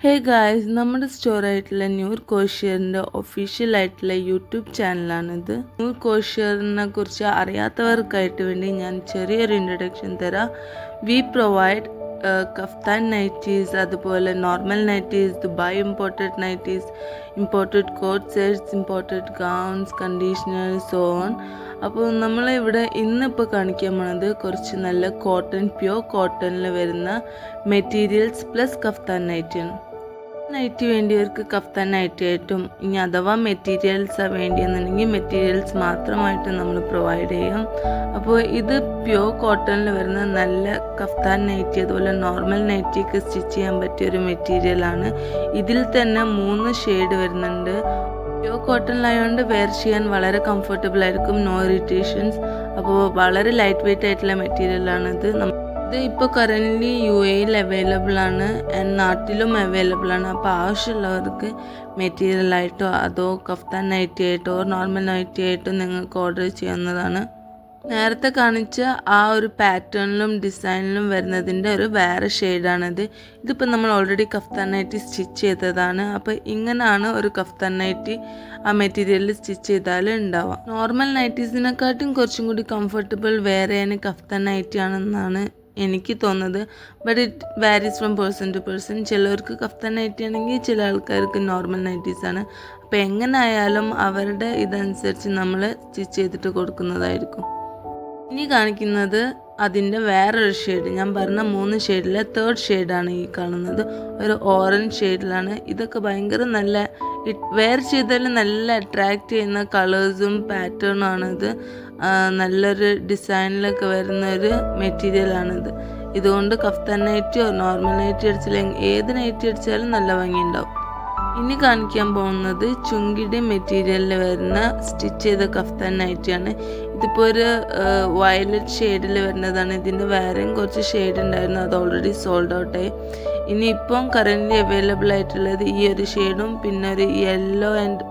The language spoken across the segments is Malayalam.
ഹേ ഗായ്സ്, നമ്മുടെ സ്റ്റോർ ആയിട്ടുള്ള ന്യൂർ കോഷ്യറിൻ്റെ ഒഫീഷ്യലായിട്ടുള്ള യൂട്യൂബ് ചാനലാണിത്. ന്യൂർ കോഷ്യറിനെ കുറിച്ച് അറിയാത്തവർക്കായിട്ട് വേണ്ടി ഞാൻ ചെറിയൊരു ഇൻട്രൊഡക്ഷൻ തരാം. വി പ്രൊവൈഡ് കഫ്താൻ നൈറ്റീസ്, അതുപോലെ normal nighties, Dubai imported nighties, imported coord sets, imported gowns, conditioners, so on. അപ്പോൾ നമ്മളിവിടെ ഇന്നിപ്പോൾ കാണിക്കാൻ പോണത് കുറച്ച് നല്ല കോട്ടൺ, പ്യോർ കോട്ടണിൽ വരുന്ന materials plus kaftan nighty. Nighty വേണ്ടിയവർക്ക് കഫ്താൻ നൈറ്റി ആയിട്ടും, ഇനി അഥവാ മെറ്റീരിയൽസ് വേണ്ടിയെന്നുണ്ടെങ്കിൽ മെറ്റീരിയൽസ് മാത്രമായിട്ട് നമ്മൾ പ്രൊവൈഡ് ചെയ്യും. അപ്പോൾ ഇത് പ്യോർ കോട്ടണിൽ വരുന്ന നല്ല കഫ്താൻ നൈറ്റി, അതുപോലെ നോർമൽ നൈറ്റിക്ക് സ്റ്റിച്ച് ചെയ്യാൻ പറ്റിയൊരു മെറ്റീരിയലാണ്. ഇതിൽ തന്നെ 3 ഷെയ്ഡ് വരുന്നുണ്ട്. പ്യോർ കോട്ടണിലായതുകൊണ്ട് വെയർ ചെയ്യാൻ വളരെ കംഫർട്ടബിൾ ആയിരിക്കും, നോ ഇറിറ്റേഷൻസ്. അപ്പോൾ വളരെ ലൈറ്റ് വെയ്റ്റ് ആയിട്ടുള്ള മെറ്റീരിയലാണിത്. ഇത് ഇപ്പോൾ കറൻ്റ്ലി UAE അവൈലബിൾ ആണ്, നാട്ടിലും അവൈലബിൾ ആണ്. അപ്പോൾ ആവശ്യമുള്ളവർക്ക് മെറ്റീരിയലായിട്ടോ അതോ കഫ്താൻ നൈറ്റി ആയിട്ടോ നോർമൽ നൈറ്റി ആയിട്ടോ നിങ്ങൾക്ക് ഓർഡർ ചെയ്യാവുന്നതാണ്. നേരത്തെ കാണിച്ച ആ ഒരു പാറ്റേണിലും ഡിസൈനിലും വരുന്നതിൻ്റെ ഒരു വേറെ ഷെയ്ഡാണിത്. ഇതിപ്പോൾ നമ്മൾ ഓൾറെഡി കഫ്താൻ നൈറ്റി സ്റ്റിച്ച് ചെയ്തതാണ്. അപ്പോൾ ഇങ്ങനെയാണ് ഒരു കഫ്താൻ നൈറ്റി ആ മെറ്റീരിയലിൽ സ്റ്റിച്ച് ചെയ്താൽ ഉണ്ടാവുക. നോർമൽ നൈറ്റീസിനെക്കാട്ടും കുറച്ചും കൂടി കംഫർട്ടബിൾ വേറെ കഫ്താൻ നൈറ്റി ആണെന്നാണ് എനിക്ക് തോന്നുന്നത്. But it varies from person to person. ചിലവർക്ക് കഫ്താൻ നൈറ്റി ആണെങ്കിൽ ചില ആൾക്കാർക്ക് നോർമൽ നൈറ്റീസാണ്. അപ്പോൾ എങ്ങനെ ആയാലും അവരുടെ ഇതനുസരിച്ച് നമ്മൾ സ്റ്റിച്ച് ചെയ്തിട്ട് കൊടുക്കുന്നതായിരിക്കും. ഇനി കാണിക്കുന്നത് അതിൻ്റെ വേറൊരു ഷെയ്ഡ്. ഞാൻ പറഞ്ഞ 3 ഷെയ്ഡിലെ 3rd ഷെയ്ഡാണ് ഈ കാണുന്നത്. ഒരു ഓറഞ്ച് ഷെയ്ഡിലാണ്. ഇതൊക്കെ ഭയങ്കര നല്ല വെയർ ചെയ്താൽ നല്ല അട്രാക്റ്റ് ചെയ്യുന്ന കളേഴ്സും പാറ്റേണും ആണിത്. നല്ലൊരു ഡിസൈനിലൊക്കെ വരുന്ന ഒരു മെറ്റീരിയലാണിത്. ഇതുകൊണ്ട് കഫ്താൻ നൈറ്റിയോ നോർമൽ നൈറ്റി അടിച്ചാലും ഏത് നൈറ്റി അടിച്ചാലും നല്ല ഭംഗിയുണ്ടാവും. ഇനി കാണിക്കാൻ പോകുന്നത് ചുങ്കിടി മെറ്റീരിയലിൽ വരുന്ന സ്റ്റിച്ച് ചെയ്ത കഫ്താൻ നൈറ്റിയാണ്. ഇതിപ്പോൾ ഒരു വയലറ്റ് ഷെയ്ഡിൽ വരുന്നതാണ്. ഇതിൻ്റെ വേറെയും കുറച്ച് ഷെയ്ഡ് ഉണ്ടായിരുന്നു, അത് ഓൾറെഡി സോൾഡ് ഔട്ടായി. ഇനിയിപ്പം കറൻ്റ് അവൈലബിൾ ആയിട്ടുള്ളത് ഈ ഒരു ഷെയ്ഡും പിന്നെ ഒരു യെല്ലോ ആൻഡ്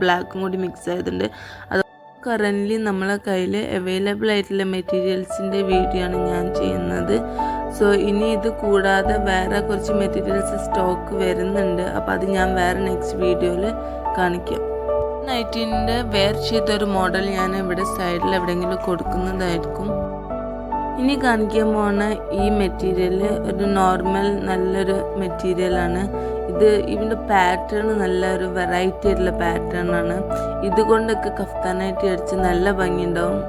ബ്ലാക്കും കൂടി മിക്സ് ആയതുണ്ട്. അത് കറൻ്റ് നമ്മളെ കയ്യിൽ അവൈലബിൾ ആയിട്ടുള്ള മെറ്റീരിയൽസിൻ്റെ വീഡിയോ ആണ് ഞാൻ ചെയ്യുന്നത്. സോ ഇനി ഇത് കൂടാതെ വേറെ കുറച്ച് മെറ്റീരിയൽസ് സ്റ്റോക്ക് വരുന്നുണ്ട്. അപ്പോൾ അത് ഞാൻ വേറെ നെക്സ്റ്റ് വീഡിയോയിൽ കാണിക്കാം. നൈറ്റീൻ്റെ വെയർ ചെയ്തൊരു മോഡൽ ഞാൻ ഇവിടെ സൈഡിൽ എവിടെയെങ്കിലും കൊടുക്കുന്നതായിരിക്കും. ഇനി കാണിക്കാൻ പോകുന്ന ഈ മെറ്റീരിയൽ ഒരു നോർമൽ നല്ലൊരു മെറ്റീരിയലാണ്. ഇതിൻ്റെ പാറ്റേൺ നല്ലൊരു വെറൈറ്റി ആയിട്ടുള്ള പാറ്റേൺ ആണ്. ഇതുകൊണ്ടൊക്കെ കഫ്താനായിട്ട് അടിച്ച് നല്ല ഭംഗിയുണ്ടാവും.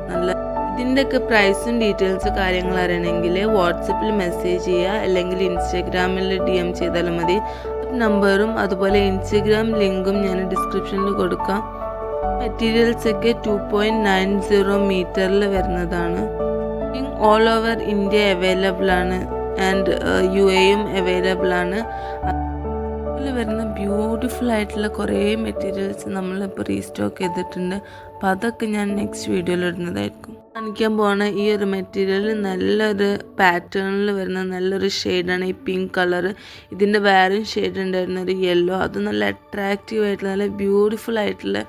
ഇതിൻ്റെയൊക്കെ പ്രൈസും ഡീറ്റെയിൽസും കാര്യങ്ങൾ അറിയണമെങ്കിൽ വാട്സപ്പിൽ മെസ്സേജ് ചെയ്യുക, അല്ലെങ്കിൽ ഇൻസ്റ്റാഗ്രാമിൽ DM ചെയ്താലും മതി. നമ്പറും അതുപോലെ ഇൻസ്റ്റഗ്രാം ലിങ്കും ഞാൻ ഡിസ്ക്രിപ്ഷനിൽ കൊടുക്കാം. മെറ്റീരിയൽസൊക്കെ 2.90 മീറ്ററിൽ വരുന്നതാണ്. ഓൾ ഓവർ ഇന്ത്യ അവൈലബിൾ ആണ് ആൻഡ് UAEയും അവൈലബിൾ ആണ്. അതിൽ വരുന്ന ബ്യൂട്ടിഫുൾ ആയിട്ടുള്ള കുറേ മെറ്റീരിയൽസ് നമ്മളിപ്പോൾ റീസ്റ്റോക്ക് ചെയ്തിട്ടുണ്ട്. അപ്പോൾ അതൊക്കെ ഞാൻ നെക്സ്റ്റ് വീഡിയോയിൽ ഇടുന്നതായിരിക്കും. കാണിക്കാൻ പോകുന്ന ഈ ഒരു മെറ്റീരിയൽ നല്ലൊരു പാറ്റേണിൽ വരുന്ന നല്ലൊരു ഷെയ്ഡാണ് ഈ പിങ്ക് കളർ. ഇതിൻ്റെ വേറെയും ഷെയ്ഡ് ഉണ്ടായിരുന്ന ഒരു യെല്ലോ, അത് നല്ല അട്രാക്റ്റീവ് ആയിട്ടുള്ള നല്ല ബ്യൂട്ടിഫുൾ ആയിട്ടുള്ള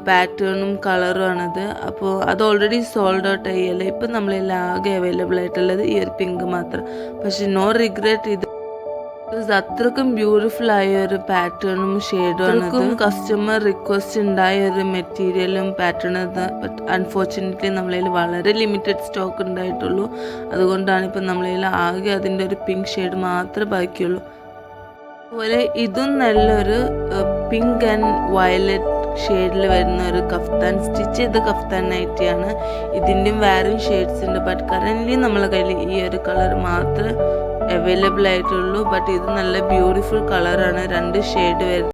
പാറ്റേണും കളറും ആണത്. അപ്പോൾ അത് ഓൾറെഡി സോൾഡ് ഔട്ട് ആയല്ലേ. ഇപ്പം നമ്മളെല്ലാം ആകെ അവൈലബിൾ ആയിട്ടുള്ളത് ഈ ഒരു പിങ്ക് മാത്രം. പക്ഷെ നോ റിഗ്രറ്റ്, ഇത് അത്രക്കും ബ്യൂട്ടിഫുൾ ആയ ഒരു പാറ്റേണും ഷെയ്ഡും ആണ്. കസ്റ്റമർ റിക്വസ്റ്റ് ഉണ്ടായ ഒരു മെറ്റീരിയലും പാറ്റേൺ. ബട്ട് അൺഫോർച്ചുനേറ്റ്ലി നമ്മളതിൽ വളരെ ലിമിറ്റഡ് സ്റ്റോക്ക് ഉണ്ടായിട്ടുള്ളൂ. അതുകൊണ്ടാണ് ഇപ്പം നമ്മളതിൽ ആകെ അതിൻ്റെ ഒരു പിങ്ക് ഷെയ്ഡ് മാത്രമേ ബാക്കിയുള്ളൂ. അതുപോലെ ഇതും നല്ലൊരു പിങ്ക് ആൻഡ് വയലറ്റ് ഷെയ്ഡിൽ വരുന്ന ഒരു കഫ്താൻ, സ്റ്റിച്ച് ചെയ്ത കഫ്താൻ നൈറ്റിയാണ്. ഇതിൻ്റെയും വേറെയും ഷെയ്ഡ്സ് ഉണ്ട്. ബട്ട് കറൻ്റ്ലി നമ്മളെ കയ്യിൽ ഈ ഒരു കളർ മാത്രമേ അവൈലബിൾ ആയിട്ടുള്ളൂ. ബട്ട് ഇത് നല്ല ബ്യൂട്ടിഫുൾ കളറാണ്. 2 ഷെയ്ഡ് വരുന്നത്.